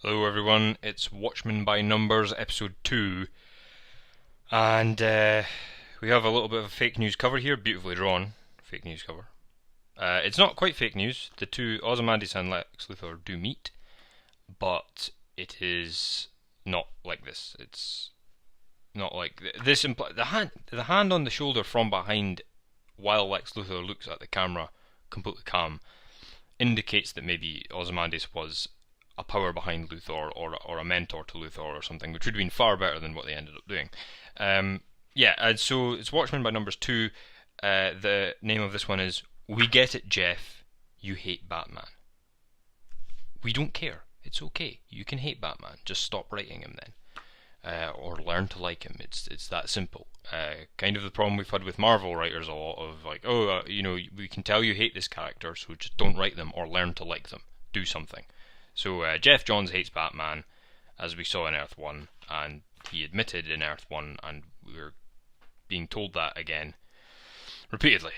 Hello everyone, it's Watchmen by Numbers, episode 2, and we have a little bit of a fake news cover here, beautifully drawn fake news cover. It's not quite fake news, the two, Ozymandias and Lex Luthor, do meet, but it is not like this. It's not like this. The hand on the shoulder from behind while Lex Luthor looks at the camera completely calm indicates that maybe Ozymandias was a power behind Luthor or a mentor to Luthor or something, which would have been far better than what they ended up doing. So it's Watchmen by Numbers 2. The name of this one is We Get It, Jeff. You hate Batman. We don't care. It's okay. You can hate Batman. Just stop writing him then. Or learn to like him. It's that simple. Kind of the problem we've had with Marvel writers a lot of like, we can tell you hate this character, so just don't write them or learn to like them. Do something. So Jeff Johns hates Batman, as we saw in Earth 1, and he admitted in Earth 1, and we're being told that again repeatedly.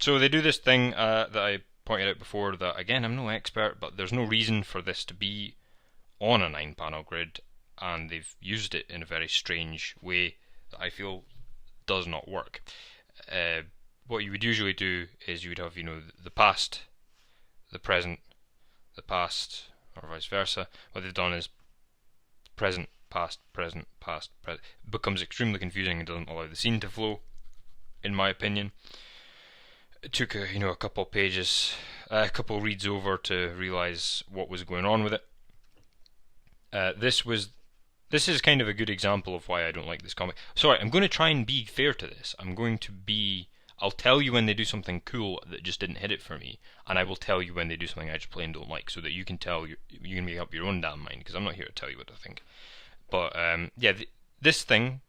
So they do this thing that I pointed out before, that again, I'm no expert, but there's no reason for this to be on a 9-panel grid, and they've used it in a very strange way that I feel does not work. What you would usually do is you would have, the past, the present, the past, or vice versa. What they've done is present, past, present. It becomes extremely confusing and doesn't allow the scene to flow, in my opinion. It took a couple of pages, a couple of reads over to realise what was going on with it. This is kind of a good example of why I don't like this comic. Sorry, I'm going to try and be fair to this. I'll tell you when they do something cool that just didn't hit it for me, and I will tell you when they do something I just plain don't like, so that you can you can make up your own damn mind, because I'm not here to tell you what I think. But this thing,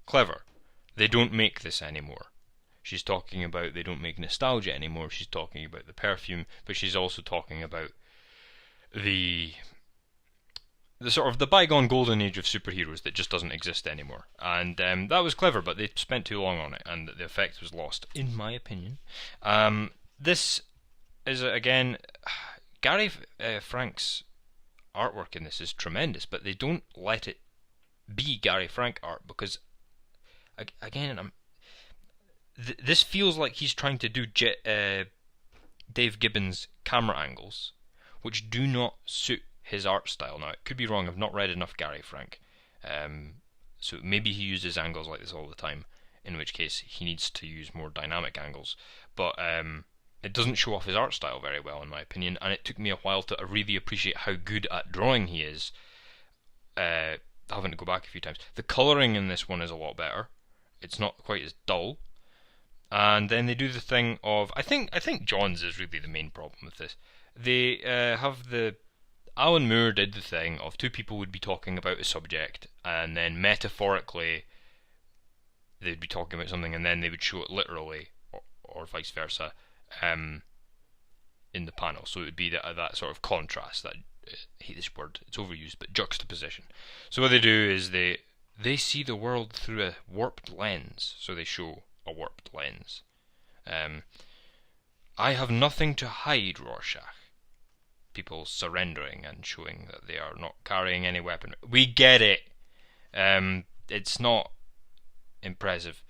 clever. They don't make this anymore. She's talking about they don't make nostalgia anymore. She's talking about the perfume, but she's also talking about the sort of the bygone golden age of superheroes that just doesn't exist anymore. And that was clever, but they spent too long on it, and the effect was lost, in my opinion. This is, again, Gary Frank's artwork in this is tremendous, but they don't let it be Gary Frank art, because, again, this feels like he's trying to do Dave Gibbons' camera angles, which do not suit his art style. Now, it could be wrong, I've not read enough Gary Frank, so maybe he uses angles like this all the time, in which case he needs to use more dynamic angles, but it doesn't show off his art style very well, in my opinion, and it took me a while to really appreciate how good at drawing he is, having to go back a few times. The colouring in this one is a lot better, it's not quite as dull, and then they do the thing of, I think Johns is really the main problem with this. They have Alan Moore did the thing of two people would be talking about a subject, and then metaphorically they'd be talking about something, and then they would show it literally, or vice versa, in the panel. So it would be that sort of contrast, that, I hate this word, it's overused, but juxtaposition. So what they do is they see the world through a warped lens, so they show a warped lens. I have nothing to hide, Rorschach. People surrendering and showing that they are not carrying any weapon. We get it. It's not impressive.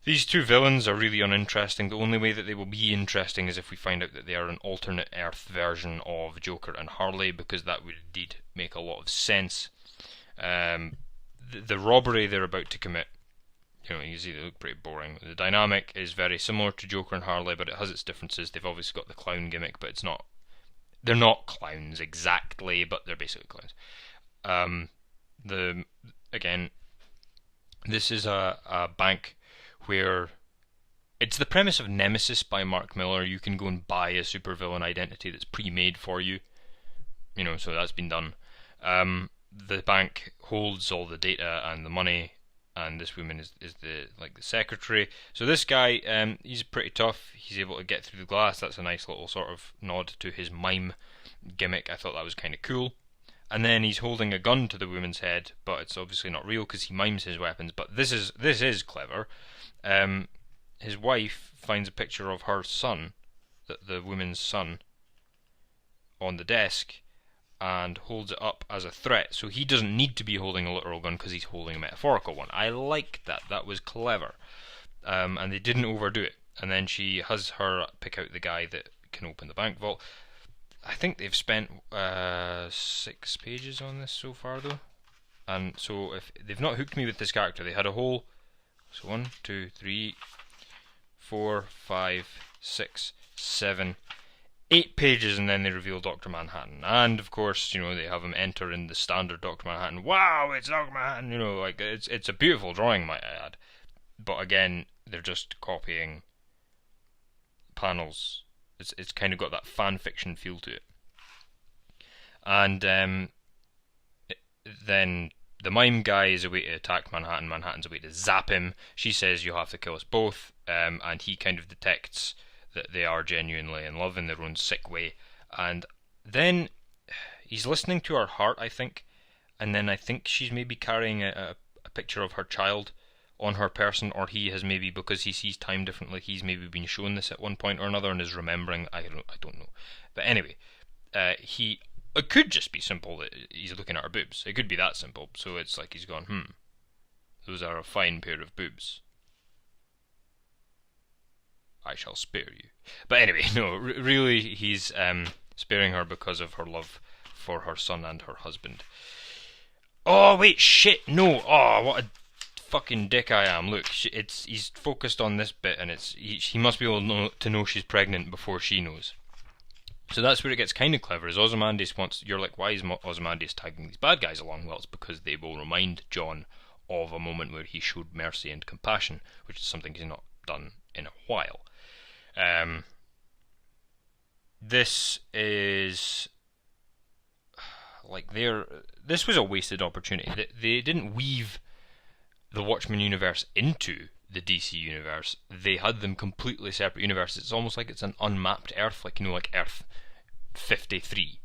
These two villains are really uninteresting. The only way that they will be interesting is if we find out that they are an alternate Earth version of Joker and Harley, because that would indeed make a lot of sense. The robbery they're about to commit, you see they look pretty boring. The dynamic is very similar to Joker and Harley, but it has its differences. They've obviously got the clown gimmick, but they're not clowns exactly, but they're basically clowns. Again, this is a bank where it's the premise of Nemesis by Mark Millar. You can go and buy a supervillain identity that's pre-made for you. So that's been done. The bank holds all the data and the money, and this woman is the secretary. So this guy, he's pretty tough. He's able to get through the glass. That's a nice little sort of nod to his mime gimmick. I thought that was kind of cool. And then he's holding a gun to the woman's head, but it's obviously not real because he mimes his weapons. But this is clever. His wife finds a picture of her son, the woman's son, on the desk and holds it up as a threat. So he doesn't need to be holding a literal gun because he's holding a metaphorical one. I liked that. That was clever. And they didn't overdo it. And then she has her pick out the guy that can open the bank vault. I think they've spent 6 pages on this so far, though. And so if they've not hooked me with this character, they had a whole... So 1, 2, 3, 4, 5, 6, 7, 8 pages, and then they reveal Dr. Manhattan. And of course, you know, they have him enter in the standard Dr. Manhattan. Wow, it's Dr. Manhattan! You know, like it's a beautiful drawing, might I add. But again, they're just copying panels. It's kind of got that fan fiction feel to it. And then the mime guy is a way to attack Manhattan. Manhattan's a way to zap him. She says, "You'll have to kill us both," and he kind of detects that they are genuinely in love in their own sick way. And then he's listening to her heart, I think, and then I think she's maybe carrying a picture of her child on her person, or he has maybe, because he sees time differently, he's maybe been shown this at one point or another and is remembering. I don't know. But anyway, it could just be simple that he's looking at her boobs. It could be that simple. So it's like he's gone, those are a fine pair of boobs. I shall spare you. But anyway, no, really he's sparing her because of her love for her son and her husband. Oh, wait, shit, no. Oh, what a fucking dick I am. Look, he's focused on this bit, and he must be able to know she's pregnant before she knows. So that's where it gets kind of clever. Is Ozymandias wants, you're like, why is Ozymandias tagging these bad guys along? Well, it's because they will remind John of a moment where he showed mercy and compassion, which is something he's not done in a while. This is like this was a wasted opportunity. They didn't weave the Watchmen universe into the DC universe. They had them completely separate universes. It's almost like it's an unmapped Earth, like, you know, like Earth 53,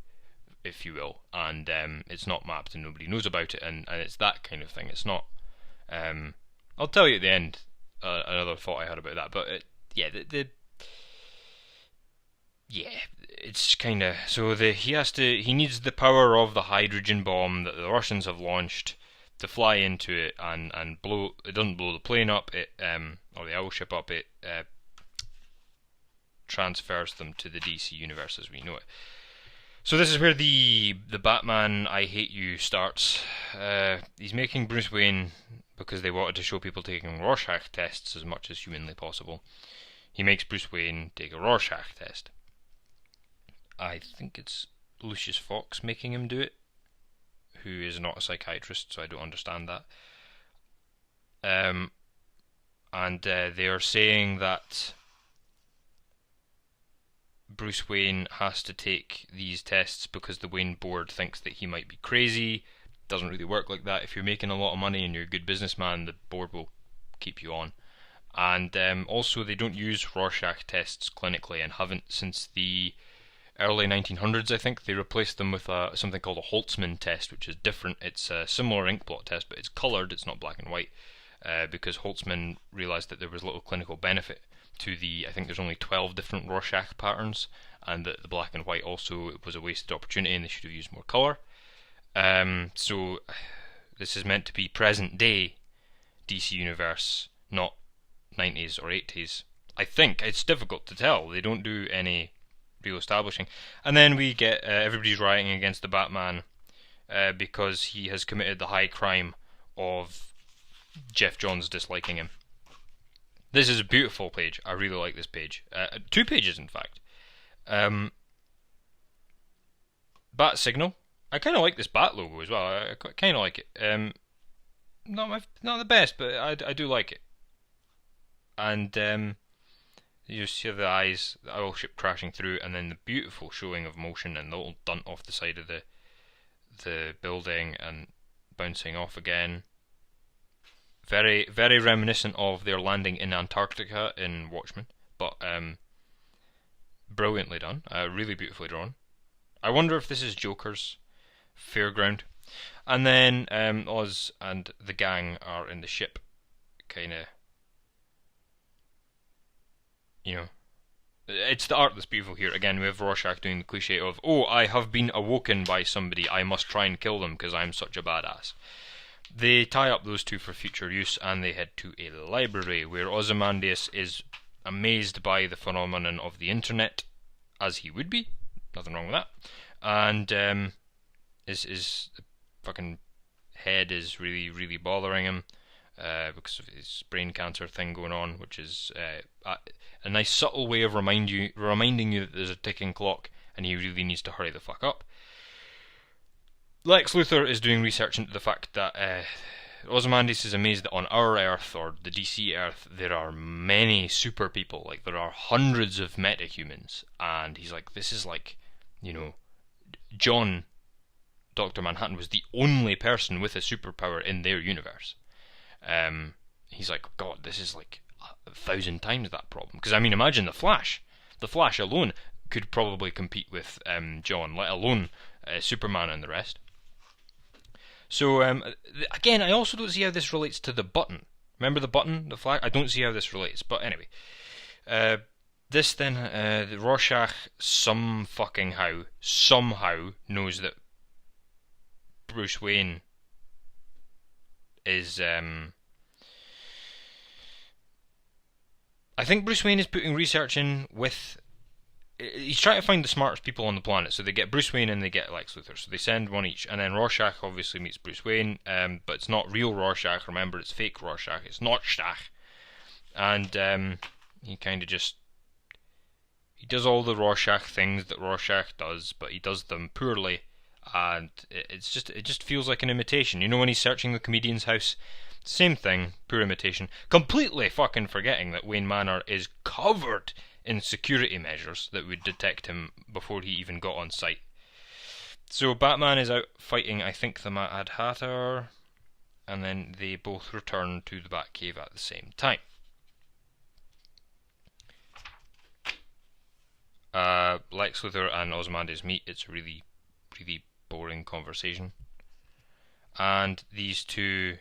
if you will, and it's not mapped and nobody knows about it, and it's that kind of thing. It's not. I'll tell you at the end another thought I had about that, but it's kind of so he needs the power of the hydrogen bomb that the Russians have launched to fly into it and blow. It doesn't blow the plane up, or the owl ship up. It transfers them to the DC universe as we know it. So this is where the Batman I Hate You starts. He's making Bruce Wayne, because they wanted to show people taking Rorschach tests as much as humanly possible. He makes Bruce Wayne take a Rorschach test. I think it's Lucius Fox making him do it, who is not a psychiatrist, so I don't understand that. And they are saying that Bruce Wayne has to take these tests because the Wayne board thinks that he might be crazy. Doesn't really work like that. If you're making a lot of money and you're a good businessman, the board will keep you on. And also, they don't use Rorschach tests clinically, and haven't since the early 1900s, I think. They replaced them with something called a Holtzman test, which is different. It's a similar ink blot test, but it's coloured, it's not black and white, because Holtzman realised that there was little clinical benefit to I think there's only 12 different Rorschach patterns, and that the black and white also was a wasted opportunity and they should have used more colour. So this is meant to be present day DC Universe, not 90s or 80s. I think it's difficult to tell. They don't do any real establishing. And then we get everybody's rioting against the Batman because he has committed the high crime of Jeff Johns disliking him. This is a beautiful page. I really like this page. 2 pages, in fact. Bat signal. I kind of like this bat logo as well. I kind of like it. Not the best, but I do like it. And you just hear the eyes, the owl ship crashing through, and then the beautiful showing of motion and the little dunt off the side of the building and bouncing off again. Very, very reminiscent of their landing in Antarctica in Watchmen, but brilliantly done. Really beautifully drawn. I wonder if this is Joker's Fairground. And then Oz and the gang are in the ship, kind of, you know, It's the art that's beautiful here. Again, we have Rorschach doing the cliche of, oh, I have been awoken by somebody, I must try and kill them because I'm such a badass. They tie up those two for future use, and they head to a library where Ozymandias is amazed by the phenomenon of the internet, as he would be. Nothing wrong with that. And his fucking head is really, really bothering him because of his brain cancer thing going on, which is a nice subtle way of reminding you that there's a ticking clock and he really needs to hurry the fuck up. Lex Luthor is doing research into the fact that Ozymandias is amazed that on our Earth, or the DC Earth, there are many super people. Like, there are hundreds of metahumans. And he's like, this is like, John, Dr. Manhattan, was the only person with a superpower in their universe. He's like, God, this is like 1,000 times that problem. Because, I mean, imagine the Flash. The Flash alone could probably compete with John, let alone Superman and the rest. So, again, I also don't see how this relates to the button. Remember the button, the flag? I don't see how this relates. But anyway, this then, the Rorschach somehow knows that Bruce Wayne is... I think Bruce Wayne is putting research in with... He's trying to find the smartest people on the planet, so they get Bruce Wayne and they get Lex Luthor, so they send one each, and then Rorschach obviously meets Bruce Wayne, but it's not real Rorschach, remember, it's fake Rorschach, it's not Stach, and he kind of just, he does all the Rorschach things that Rorschach does, but he does them poorly, and it just feels like an imitation. You know when he's searching the comedian's house? Same thing, poor imitation, completely fucking forgetting that Wayne Manor is covered in security measures that would detect him before he even got on site. So Batman is out fighting, I think, the Mad Hatter, and then they both return to the Batcave at the same time. Lex Luthor and Ozymandias meet. It's a really, really boring conversation. And these two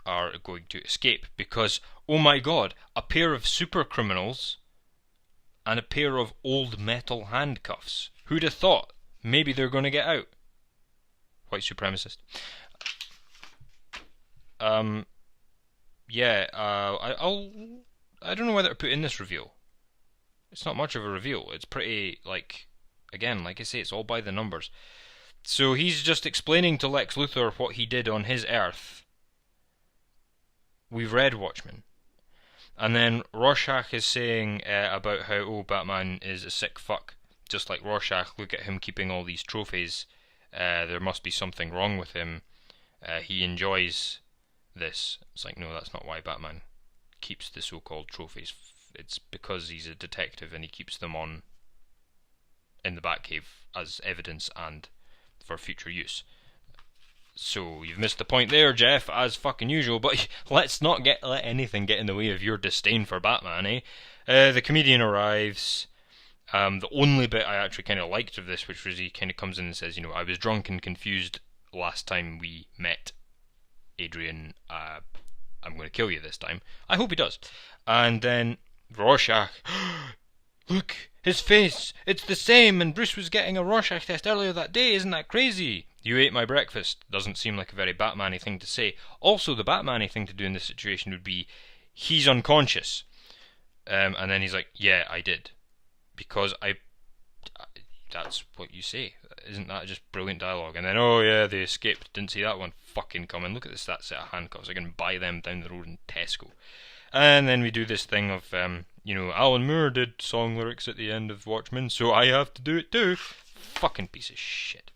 are going to escape because, oh my god, a pair of super criminals and a pair of old metal handcuffs. Who'd have thought? Maybe they're going to get out. White supremacist. Yeah, I don't know whether to put in this reveal. It's not much of a reveal. It's pretty, again, like I say, it's all by the numbers. So he's just explaining to Lex Luthor what he did on his Earth. We've read Watchmen. And then Rorschach is saying about how, oh, Batman is a sick fuck. Just like Rorschach, look at him keeping all these trophies. There must be something wrong with him. He enjoys this. It's like, no, that's not why Batman keeps the so-called trophies. It's because he's a detective and he keeps them on in the Batcave as evidence and for future use. So you've missed the point there, Jeff, as fucking usual, but let's not let anything get in the way of your disdain for Batman, eh? The comedian arrives. The only bit I actually kind of liked of this, which was he kind of comes in and says, I was drunk and confused last time we met, Adrian. I'm going to kill you this time. I hope he does. And then Rorschach, look, his face, it's the same, and Bruce was getting a Rorschach test earlier that day, isn't that crazy? You ate my breakfast. Doesn't seem like a very Batman-y thing to say. Also, the Batman-y thing to do in this situation would be, he's unconscious. And then he's like, yeah, I did. Because that's what you say. Isn't that just brilliant dialogue? And then, oh yeah, they escaped. Didn't see that one fucking coming. Look at that set of handcuffs. I can buy them down the road in Tesco. And then we do this thing of, Alan Moore did song lyrics at the end of Watchmen, so I have to do it too. Fucking piece of shit.